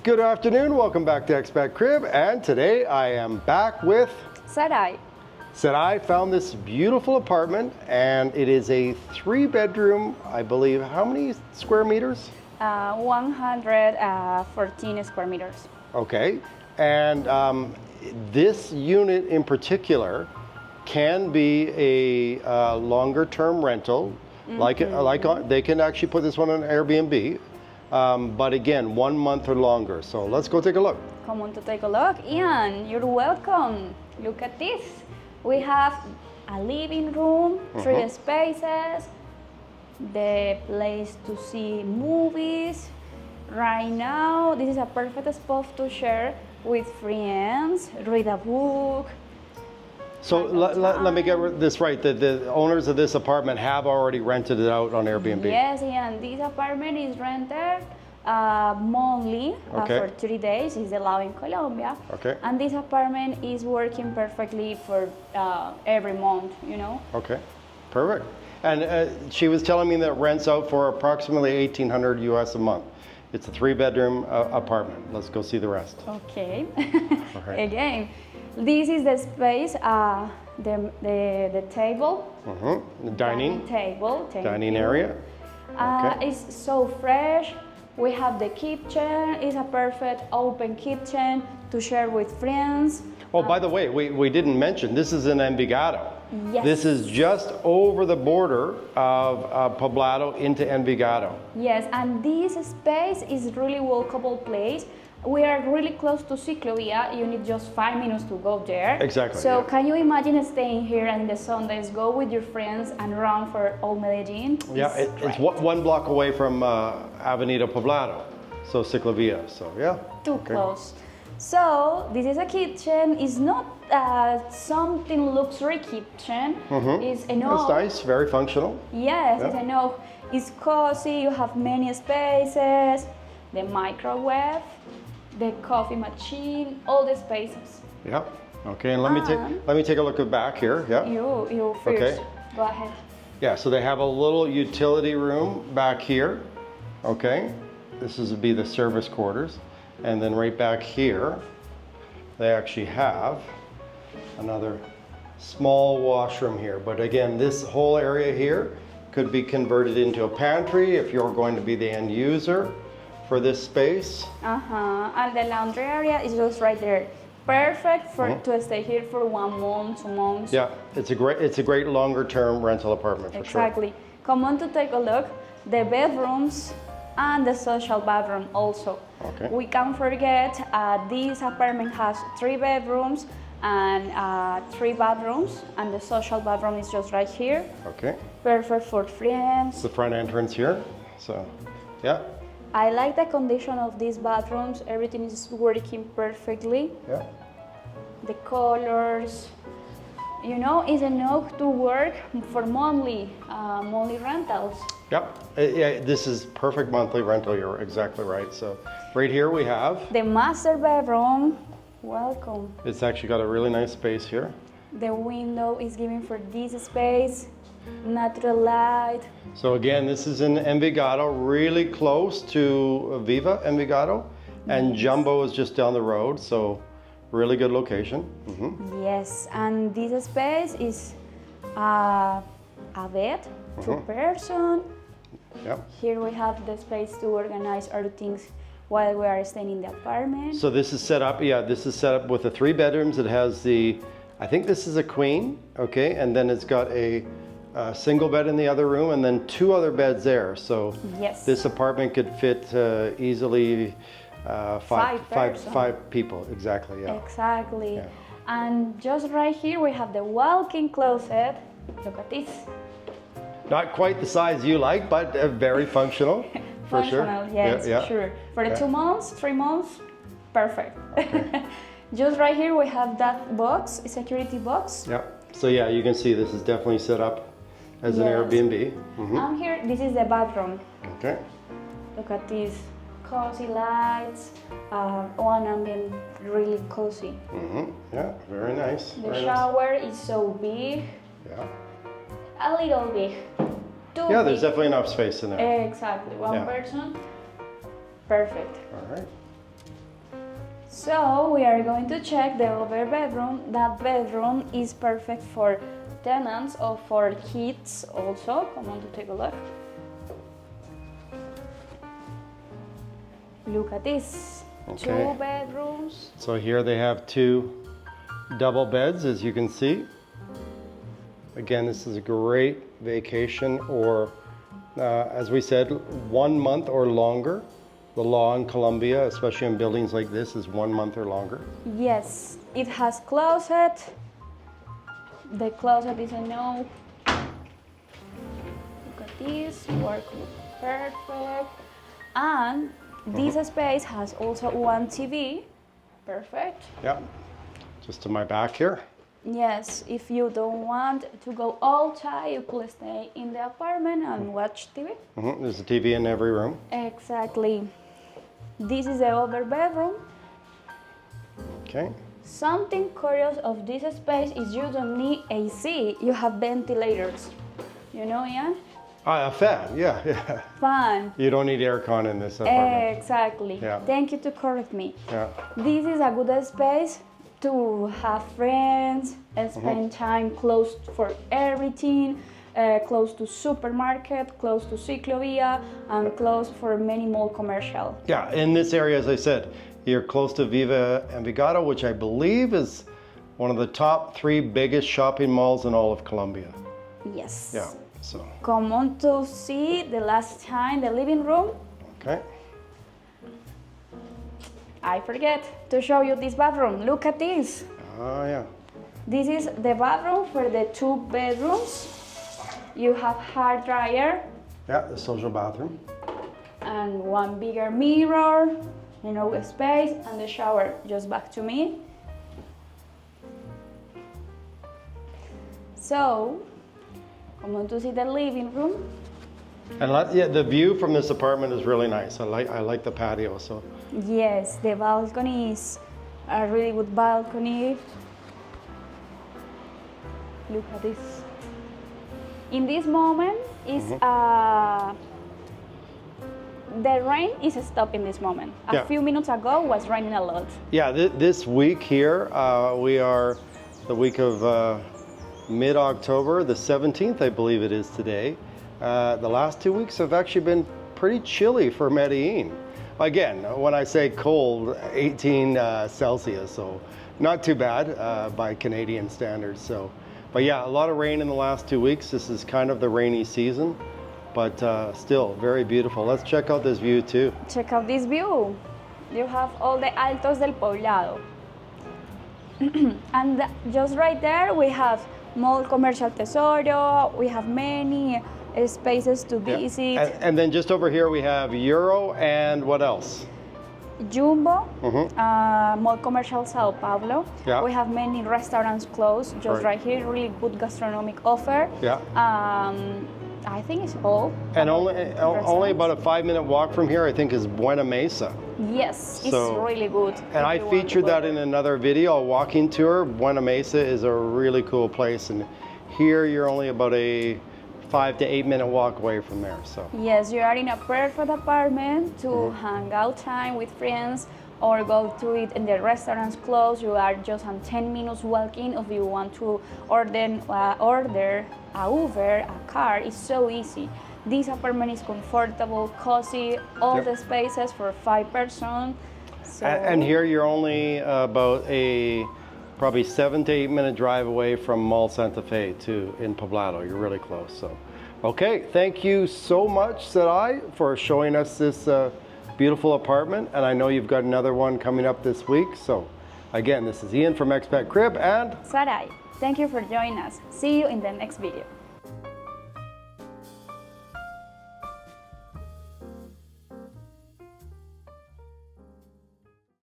Good afternoon, welcome back to Expatcrib, and today I am back with Sarai. Sarai found this beautiful apartment, and it is a 3-bedroom, I believe. How many square meters? 114 square meters. Okay, and this unit in particular can be a longer-term rental. They can actually put this one on Airbnb. But again, 1 month or longer. So let's go take a look. Come on to take a look. Ian, you're welcome. Look at this. We have a living room, 3 spaces, the place to see movies. Right now, this is a perfect spot to share with friends, read a book. So let me get this right. The owners of this apartment have already rented it out on Airbnb. Yes, and this apartment is rented monthly for 3 days. It's allowed in Colombia. Okay. And this apartment is working perfectly for every month, you know? Okay, perfect. And she was telling me that rents out for approximately $1,800 US a month. It's a 3-bedroom apartment. Let's go see the rest. Okay. All right. Again, this is the space, the table. The dining table. dining area. Okay. It's so fresh. We have the kitchen. It's a perfect open kitchen to share with friends. Oh, by the way, we didn't mention, this is in Envigado. Yes. This is just over the border of Poblado into Envigado. Yes, and this space is really walkable place. We are really close to Ciclovia. You need just 5 minutes to go there. Exactly. So can you imagine staying here and the Sundays, go with your friends and run for all Medellin? Yeah, it's 1 block away from Avenida Poblado, so Ciclovia. So yeah. Too close. So this is a kitchen. It's not something luxury kitchen. It's enough. It's nice, very functional. Yes, it's enough. It's cozy. You have many spaces. The microwave, the coffee machine, all the spaces. Yeah. Okay, and let me take a look at back here. Yeah. You first. Okay. Go ahead. Yeah. So they have a little utility room back here. Okay. This would be the service quarters, and then right back here, they actually have another small washroom here. But again, this whole area here could be converted into a pantry if you're going to be the end user for this space. And the laundry area is just right there. Perfect to stay here for 1 month, 2 months. Yeah, it's a great longer term rental apartment for sure. Exactly. Come on to take a look. The bedrooms and the social bathroom also. Okay. We can't forget this apartment has 3 bedrooms and 3 bathrooms, and the social bathroom is just right here. Okay. Perfect for friends. It's the front entrance here. So, yeah. I like the condition of these bathrooms. Everything is working perfectly. Yeah. The colors, you know, is enough to work for monthly rentals. Yep. Yeah, this is perfect monthly rental. You're exactly right. So, right here we have. The master bedroom. Welcome. It's actually got a really nice space here. The window is given for this space. Natural light. So again, this is in Envigado, really close to Viva Envigado, and Jumbo is just down the road, so really good location. Yes, and this space is a bed, 2 person. Yep. Here we have the space to organize our things while we are staying in the apartment. So this is set up, this is set up with the 3 bedrooms. It has I think this is a queen, okay, and then it's got a single bed in the other room, and then 2 other beds there. So yes, this apartment could fit easily 5 people. Exactly. Yeah. Exactly. Yeah. And just right here we have the walk-in closet. Look at this. Not quite the size you like, but very functional. For sure. Yes, sure. For the 2 months, 3 months, perfect. Okay. Just right here we have that box, a security box. Yeah. So yeah, you can see this is definitely set up as an Airbnb. And here, this is the bathroom. Okay. Look at these cozy lights. One ambient, really cozy. Yeah, very nice. The shower is so big. Yeah. A little big. Yeah, there's definitely enough space in there. Exactly. One person. Perfect. All right. So we are going to check the other bedroom. That bedroom is perfect for tenants or for kids also. Come on to take a look. Look at this. Okay. 2 bedrooms. So here they have 2 double beds, as you can see. Again, this is a great vacation or, as we said, 1 month or longer. The law in Colombia, especially in buildings like this, is 1 month or longer. Yes, it has closet. The closet is a no. Look at this, work perfect. And this space has also 1 TV. Perfect. Yeah, just to my back here. Yes, if you don't want to go outside, you could stay in the apartment and watch TV. There's a TV in every room. Exactly. This is the other bedroom. Okay. Something curious of this space is you don't need AC, you have ventilators. You know, Ian? A fan, yeah. Fan. You don't need aircon in this apartment. Exactly. Yeah. Thank you to correct me. Yeah. This is a good space to have friends, spend time close for everything, close to supermarket, close to ciclovia, and close for many mall commercial. Yeah, in this area, as I said, you're close to Viva Envigado, which I believe is one of the top 3 biggest shopping malls in all of Colombia. Yes. Yeah, so. Come on to see the last time the living room. Okay. I forget to show you this bathroom. Look at this. Oh, yeah. This is the bathroom for the 2 bedrooms. You have hair dryer Yeah, the social bathroom. and 1 bigger mirror, space, and the shower just back to me. So, come on to see the living room. And yeah, the view from this apartment is really nice. I like the patio. So. Yes, the balcony is a really good balcony. Look at this. In this moment, the rain is stopped in this moment. A few minutes ago was raining a lot. Yeah, this week here, we are the week of mid-October, the 17th, I believe it is today. The last 2 weeks have actually been pretty chilly for Medellin. Again, when I say cold, 18 Celsius, so not too bad by Canadian standards. So, but yeah, a lot of rain in the last 2 weeks. This is kind of the rainy season, but still very beautiful. Let's check out this view too. Check out this view. You have all the Altos del Poblado. And just right there, we have Mall Comercial Tesoro. We have many spaces to visit. And then just over here we have Euro and what else? Jumbo, Mall Comercial São Paulo. Yeah. We have many restaurants closed just right here. Really good gastronomic offer. Yeah. I think it's all. And only about a 5-minute walk from here, I think, is Buena Mesa. Yes, it's So, really good. And I featured that in another video, a walking tour. Buena Mesa is a really cool place, and here you're only about a 5 to 8 minute walk away from there. So yes, you are in a perfect apartment to hang out time with friends or go to eat in the restaurants close. You are just on 10 minutes walking. If you want to order a Uber, a car, it's so easy. This apartment is comfortable, cozy, all the spaces for 5 persons. So and here you're only about a probably 7 to 8 minute drive away from Mall Santa Fe too, in Poblado. You're really close. So, okay, thank you so much, Sarai, for showing us this beautiful apartment. And I know you've got another one coming up this week. So again, this is Ian from Expatcrib and Sarai, thank you for joining us. See you in the next video.